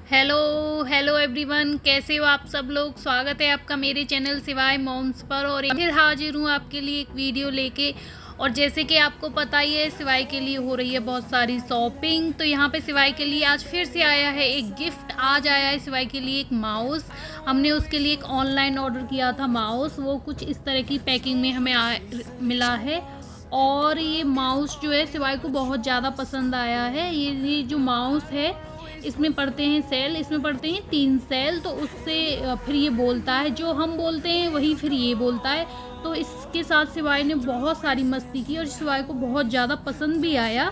Hello hello everyone, कैसे हो आप सब लोग। स्वागत है आपका मेरे चैनल सिवाय मॉम्स पर। और फिर हाजिर हूँ आपके लिए एक वीडियो लेके। और जैसे कि आपको पता ही है, सिवाय के लिए हो रही है बहुत सारी शॉपिंग। तो यहाँ पे सिवाय के लिए आज फिर से आया है एक गिफ्ट। आज आया है सिवाय के लिए एक माउस। हमने उसके लिए एक ऑनलाइन ऑर्डर किया था माउस। वो कुछ इस तरह की पैकिंग में हमें मिला है। और ये माउस जो है सिवाय को बहुत ज़्यादा पसंद आया है। ये जो माउस है, इसमें पढ़ते हैं सेल, इसमें पढ़ते हैं 3 सेल। तो उससे फिर ये बोलता है, जो हम बोलते हैं वही फिर ये बोलता है। तो इसके साथ सिवाय ने बहुत सारी मस्ती की और सिवाय को बहुत ज़्यादा पसंद भी आया।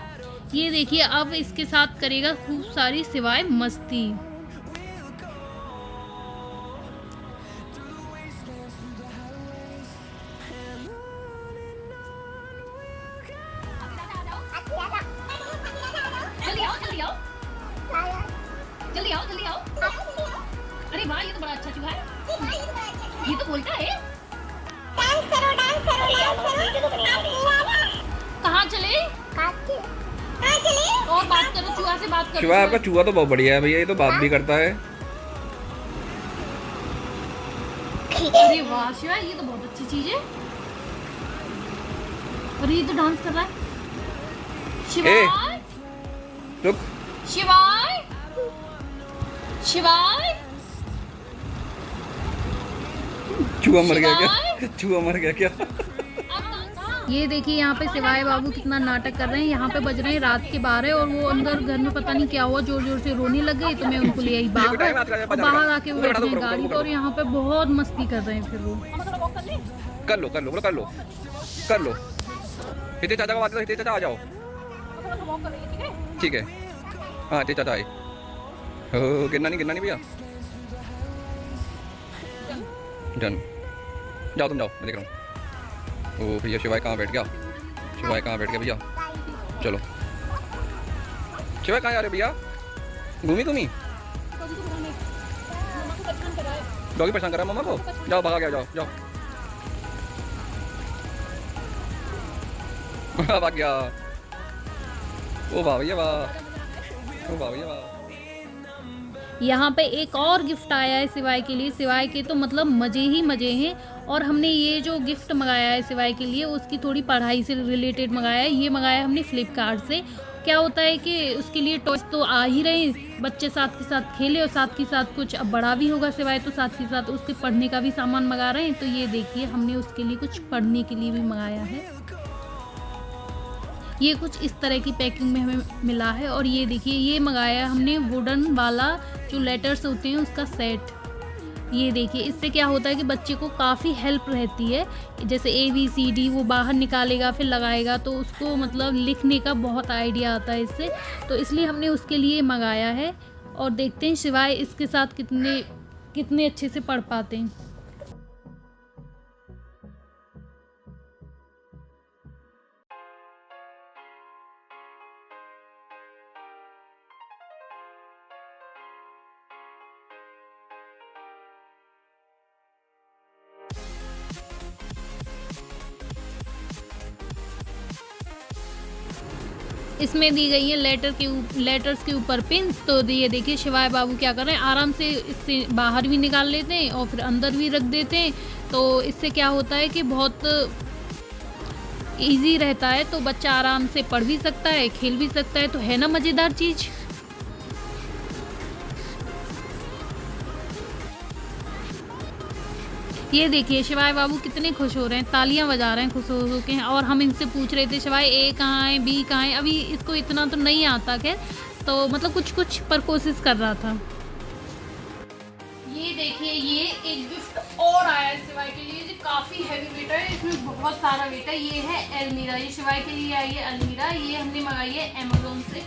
ये देखिए, अब इसके साथ करेगा खूब सारी सिवाय मस्ती। जल्दी आओ जल्दी आओ। अरे वाह, ये तो बड़ा अच्छा चूहा है। ये तो बोलता है। डांस करो डांस करो डांस करो। कहाँ चले? और बात करो, चूहा से बात करो। शिवा, आपका चूहा तो बहुत बढ़िया है भैया, ये तो बात भी करता है। अरे वाह शिवा, ये तो बहुत अच्छी चीज है। अरे ये तो डांस कर रहा है। शिवाय रुक। शिवाय शिवाय। चूहा मर गया क्या? चूहा मर गया क्या? ये देखिए, यहाँ पे सिवाय बाबू कितना नाटक कर रहे हैं। यहाँ पे बज रहे हैं रात के 12 और वो अंदर घर में पता नहीं क्या हुआ, जोर जोर से रोने लग गई। तो मैं उनको ले आई बाहर। बाहर आके वो बैठ गए गाड़ी पर और यहाँ पे बहुत मस्ती कर रहे हैं। फिर वो कर लो कर लो कर लो कर लो। हिते चाचा को बात करो, हिते चाचा आ जाओ। ठीक है, हाँ हिते चाचा आए। गिरना नहीं भैया। डन, जाओ तुम जाओ, मैं देख रहा हूँ। ओ भैया, शिवाय कहाँ बैठ गया? शिवाय कहाँ बैठ गया भैया? चलो शिवाय कहाँ जा रहे भैया? घूमी डॉगी परेशान कर रहा है मम्मा को। जाओ भागा गया, जाओ जाओ। भाग गया। ओ वाह भैया वाह, ओ वाह भैया वाह। यहाँ पे एक और गिफ्ट आया है सिवाय के लिए। सिवाय के तो मतलब मज़े ही मज़े हैं। और हमने ये जो गिफ्ट मंगाया है सिवाय के लिए, उसकी थोड़ी पढ़ाई से रिलेटेड मंगाया है। ये मंगाया हमने फ्लिपकार्ट से। क्या होता है कि उसके लिए टॉयज तो आ ही रहे, बच्चे साथ के साथ खेले और साथ के साथ कुछ अब बड़ा भी होगा सिवाय, तो साथ के साथ उसके पढ़ने का भी सामान मंगा रहे हैं। तो ये देखिए, हमने उसके लिए कुछ पढ़ने के लिए भी मंगाया है। ये कुछ इस तरह की पैकिंग में हमें मिला है। और ये देखिए, ये मंगाया हमने वुडन वाला जो लेटर्स होते हैं उसका सेट। ये देखिए, इससे क्या होता है कि बच्चे को काफ़ी हेल्प रहती है। जैसे ABCD वो बाहर निकालेगा फिर लगाएगा, तो उसको मतलब लिखने का बहुत आइडिया आता है इससे। तो इसलिए हमने उसके लिए मंगाया है। और देखते हैं सिवाय इसके साथ कितने अच्छे से पढ़ पाते हैं। इसमें दी गई है लेटर्स के ऊपर पिन्स। तो ये देखिए, शिवाय बाबू क्या कर रहे हैं, आराम से इससे बाहर भी निकाल लेते हैं और फिर अंदर भी रख देते हैं। तो इससे क्या होता है कि बहुत इजी रहता है। तो बच्चा आराम से पढ़ भी सकता है, खेल भी सकता है। तो है ना मज़ेदार चीज़। ये देखिए, शिवाय बाबू कितने खुश हो रहे हैं, तालियां बजा रहे हैं खुश हो के। और हम इनसे पूछ रहे थे शिवाय A कहाँ है, B कहाँ है। अभी इसको इतना तो नहीं आता खैर, तो मतलब कुछ पर कोशिश कर रहा था। ये देखिए, ये एक गिफ्ट और आया है सिवाय के लिए, जो काफ़ी हैवी वेट है। इसमें बहुत सारा वेट है। ये है अलमीरा। ये शिवाय के लिए आई है अलमीरा। ये हमने मंगाई है अमेज़ोन से।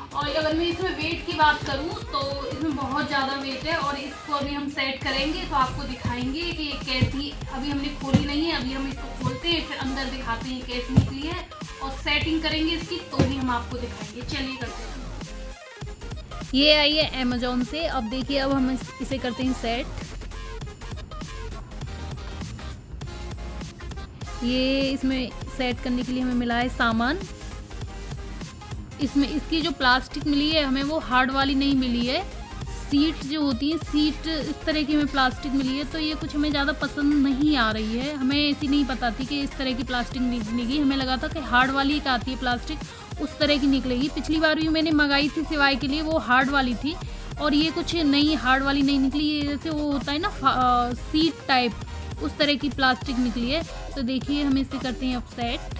और अगर मैं इसमें वेट की बात करूं तो इसमें बहुत ज़्यादा वेट है। और इसको अभी हम सेट करेंगे तो आपको दिखाएंगे कि ये कैसी। अभी हमने खोली नहीं है, अभी हम इसको खोलते हैं फिर अंदर दिखाते हैं कैसी निकली है। और सेटिंग करेंगे इसकी तो ही हम आपको दिखाएंगे। चलिए करते हैं। ये आई है अमेज़ोन से। अब देखिए, अब हम इसे करते हैं सेट। ये इसमें सेट करने के लिए हमें मिला है सामान। इसमें इसकी जो प्लास्टिक मिली है हमें वो हार्ड वाली नहीं मिली है, सीट जो होती है, सीट इस तरह की हमें प्लास्टिक मिली है, तो ये कुछ हमें ज़्यादा पसंद नहीं आ रही है। हमें ऐसी नहीं पता थी कि इस तरह की प्लास्टिक निकलेगी, हमें लगा था कि हार्ड वाली एक आती है प्लास्टिक, उस तरह की निकलेगी। पिछली बार भी मैंने मंगाई थी सिवाय के लिए, वो हार्ड वाली थी, और ये कुछ नई हार्ड वाली नहीं निकली, ये जैसे वो होता है ना सीट टाइप, उस तरह की प्लास्टिक निकली है। तो देखिए हम इसे करते हैं अब सेट।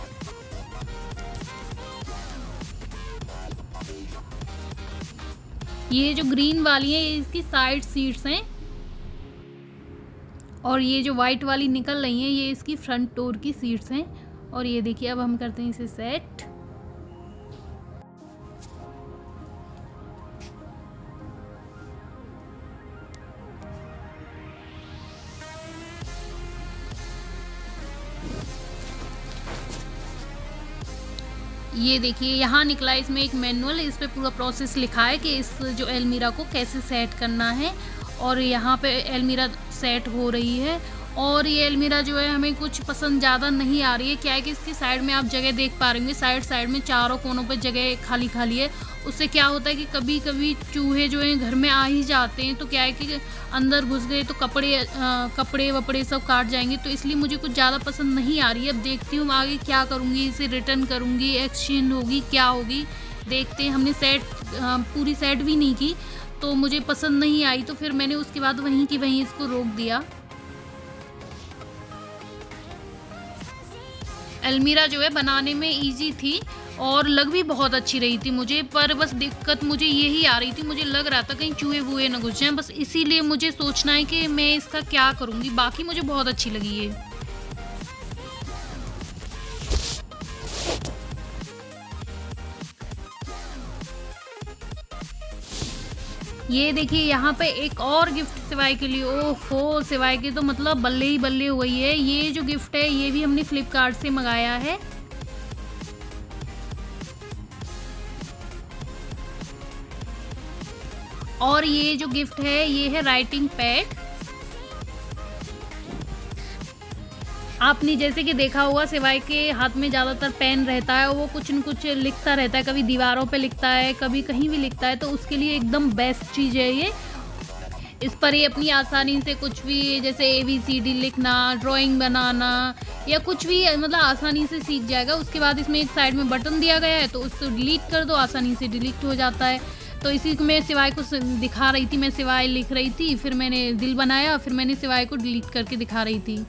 ये जो ग्रीन वाली है, ये इसकी साइड सीट्स हैं, और ये जो वाइट वाली निकल रही हैं, ये इसकी फ्रंट डोर की सीट्स हैं। और ये देखिए अब हम करते हैं इसे सेट। ये देखिए यहाँ निकला है इसमें एक मैनुअल, इस पे पूरा प्रोसेस लिखा है कि इस जो अलमीरा को कैसे सेट करना है। और यहाँ पे अलमीरा सेट हो रही है। और ये अलमीरा जो है हमें कुछ पसंद ज़्यादा नहीं आ रही है। क्या है कि इसकी साइड में आप जगह देख पा रहे होंगे, साइड में चारों कोनों पे जगह खाली खाली है। उससे क्या होता है कि कभी कभी चूहे जो हैं घर में आ ही जाते हैं, तो क्या है कि अंदर घुस गए तो कपड़े वपड़े सब काट जाएंगे। तो इसलिए मुझे कुछ ज़्यादा पसंद नहीं आ रही है। अब देखती हूँ आगे क्या करूँगी, इसे रिटर्न करूँगी, एक्सचेंज होगी, क्या होगी, देखते हैं। हमने पूरी सेट भी नहीं की, तो मुझे पसंद नहीं आई, तो फिर मैंने उसके बाद वहीं की वहीं इसको रोक दिया। अलमीरा जो है बनाने में इजी थी और लग भी बहुत अच्छी रही थी मुझे, पर बस दिक्कत मुझे यही आ रही थी, मुझे लग रहा था कहीं चूहे वूहे न घुस जाएं, बस इसीलिए मुझे सोचना है कि मैं इसका क्या करूँगी। बाकी मुझे बहुत अच्छी लगी है। ये देखिए यहाँ पे एक और गिफ्ट सिवाय के लिए, ओहो सिवाय की तो मतलब बल्ले ही बल्ले हो गई है। ये जो गिफ्ट है ये भी हमने फ्लिपकार्ट से मंगाया है। और ये जो गिफ्ट है ये है राइटिंग पैड। आपने जैसे कि देखा होगा सिवाय के हाथ में ज़्यादातर पेन रहता है, वो कुछ न कुछ लिखता रहता है, कभी दीवारों पे लिखता है, कभी कहीं भी लिखता है, तो उसके लिए एकदम बेस्ट चीज़ है ये। इस पर ये अपनी आसानी से कुछ भी जैसे ABCD लिखना, ड्राइंग बनाना या कुछ भी मतलब आसानी से सीख जाएगा। उसके बाद इसमें एक साइड में बटन दिया गया है, तो उसको डिलीट कर दो, आसानी से डिलीट हो जाता है। तो इसी को मैं सिवाय को दिखा रही थी, मैं सिवाय लिख रही थी, फिर मैंने दिल बनाया, फिर मैंने सिवाय को डिलीट करके दिखा रही थी।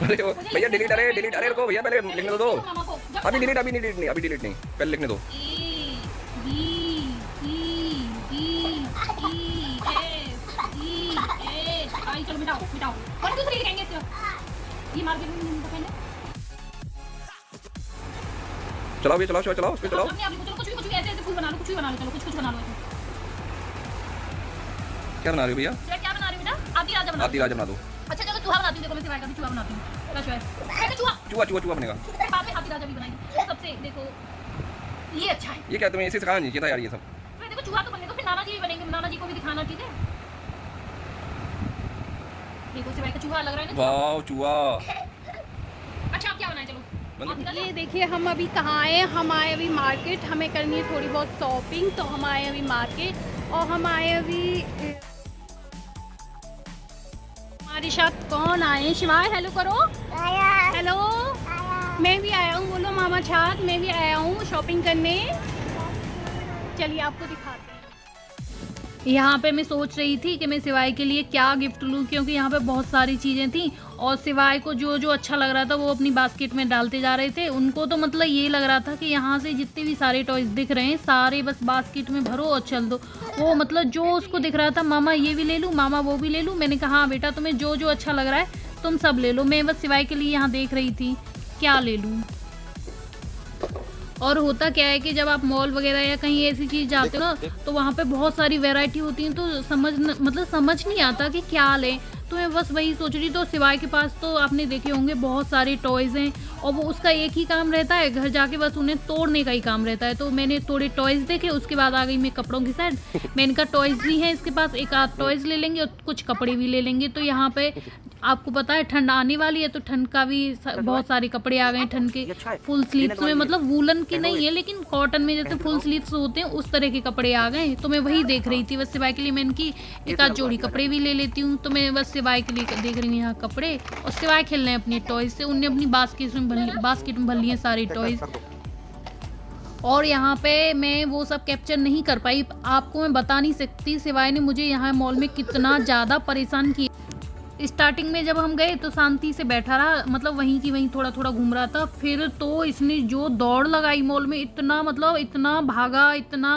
अरे भैया डिलीट, अरे रुको भैया पहले लिखने दो। अभी डिलीट नहीं, पहले लिखने दो। चलाओ भैया, चलाओ उस पे चलाओ। क्या बना रहे हो भैया? क्या बना रही हो बेटा? आधी राजा बना दो। अच्छा चलो चूहा बनाती हूँ, देखो मैं सिवाय का भी चूहा बनाती हूँ। क्या चूहा है? चूहा बनेगा। पापा ने हाथी राजा भी बनाई सबसे, देखो ये अच्छा है। ये क्या तुम्हें इसे सिखाना नहीं चाहिए था यार ये सब। तो देखो चूहा तो बनेगा, फिर नाना जी भी बनेंगे, नाना जी को भी दिखाना, ठीक है? देखो सिवाय का चूहा लग रहा है ना। वाह चूहा। अच्छा आप क्या बनाए? चलो ये देखिए हम अभी कहाँ आए, हम आए अभी मार्केट, हमें करनी है थोड़ी बहुत शॉपिंग, तो हम आए अभी मार्केट। और हम आए अभी, हमारे साथ कौन आए? शिवाय हेलो करो। हेलो, मैं भी आया हूँ, बोलो मामा छात, मैं भी आया हूँ शॉपिंग करने। चलिए आपको दिखाते हैं। यहाँ पे मैं सोच रही थी कि मैं सिवाय के लिए क्या गिफ्ट लूँ, क्योंकि यहाँ पे बहुत सारी चीज़ें थी और सिवाय को जो जो अच्छा लग रहा था वो अपनी बास्केट में डालते जा रहे थे। उनको तो मतलब ये लग रहा था कि यहाँ से जितने भी सारे टॉयज दिख रहे हैं सारे बस बास्केट में भरो और चल दो। वो मतलब जो उसको दिख रहा था, मामा ये भी ले लूँ, मामा वो भी ले लूँ। मैंने कहा हाँ बेटा तुम्हें जो जो अच्छा लग रहा है तुम सब ले लो। मैं बस सिवाय के लिए यहाँ देख रही थी क्या ले लूँ। और होता क्या है कि जब आप मॉल वगैरह या कहीं ऐसी चीज़ जाते हो ना, तो वहाँ पे बहुत सारी वैरायटी होती है, तो समझ नहीं आता कि क्या लें। तो मैं बस वही सोच रही। तो सिवाय के पास तो आपने देखे होंगे बहुत सारे टॉयज़ हैं और वो उसका एक ही काम रहता है, घर जाके बस उन्हें तोड़ने का ही काम रहता है। तो मैंने थोड़े टॉयज़ देखे, उसके बाद आ गई मैं कपड़ों की साइड। मैंने कहा टॉयज़ भी हैं इसके पास, एक आध टॉयज़ ले लेंगे और कुछ कपड़े भी ले लेंगे। तो यहाँ पे आपको पता है ठंड आने वाली है, तो ठंड का भी बहुत सारे कपड़े आ गए हैं ठंड के, फुल स्लीव्स में, मतलब वूलन की नहीं है लेकिन कॉटन में जैसे फुल स्लीव्स होते हैं उस तरह के कपड़े आ गए। तो मैं वही देख रही थी बस सिवाय के लिए। मैंने की एक आध जोड़ी कपड़े भी ले लेती हूँ। तो मैं बस सिवाय के लिए देख रही हूँ यहाँ कपड़े, और सिवाय खेल रहे हैं अपने टॉयज से। उनने अपनी बास्केट में भर लिए सारे टॉयज। और यहाँ पे मैं वो सब कैप्चर नहीं कर पाई, आपको मैं बता नहीं सकती सिवाय ने मुझे यहाँ मॉल में कितना ज़्यादा परेशान किया। स्टार्टिंग में जब हम गए तो शांति से बैठा रहा, मतलब वहीं की वहीं थोड़ा थोड़ा घूम रहा था। फिर तो इसने जो दौड़ लगाई मॉल में, इतना मतलब इतना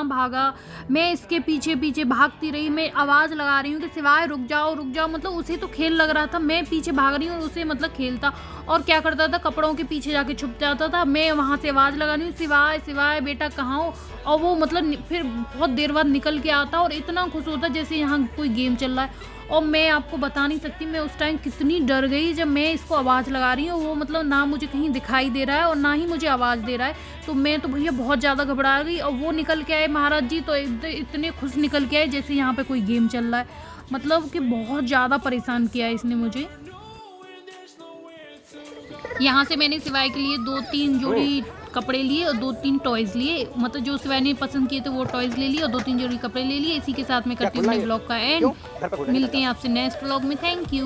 भागा, मैं इसके पीछे पीछे भागती रही। मैं आवाज़ लगा रही हूँ कि सिवाय रुक जाओ, मतलब उसे तो खेल लग रहा था, मैं पीछे भाग रही हूँ और उसे मतलब खेल था। और क्या करता था, कपड़ों के पीछे जाके छुप जाता था। मैं वहाँ से आवाज़ लगा रही हूँ सिवाय सिवाय बेटा कहाँ हो, और वो मतलब फिर बहुत देर बाद निकल के आता और इतना खुश होता जैसे यहाँ कोई गेम चल रहा है। और मैं आपको बता नहीं सकती मैं उस टाइम कितनी डर गई जब मैं इसको आवाज़ लगा रही हूँ। वो मतलब ना मुझे कहीं दिखाई दे रहा है और ना ही मुझे आवाज़ दे रहा है। तो मैं तो भैया बहुत ज़्यादा घबरा गई। और वो निकल के आए महाराज जी, तो इतने खुश निकल के आए जैसे यहाँ पे कोई गेम चल रहा है। मतलब कि बहुत ज़्यादा परेशान किया है इसने मुझे। यहाँ से मैंने सिवाय के लिए 2-3 जोड़ी कपड़े लिए और 2-3 टॉयज़ लिए, मतलब जो सिवाय ने पसंद किए थे वो टॉयज़ ले लिए और 2-3 जोड़ी कपड़े ले लिए। इसी के साथ मैं करती हूँ अपने ब्लॉग का एंड। मिलते हैं आपसे नेक्स्ट ब्लॉग में। Thank you.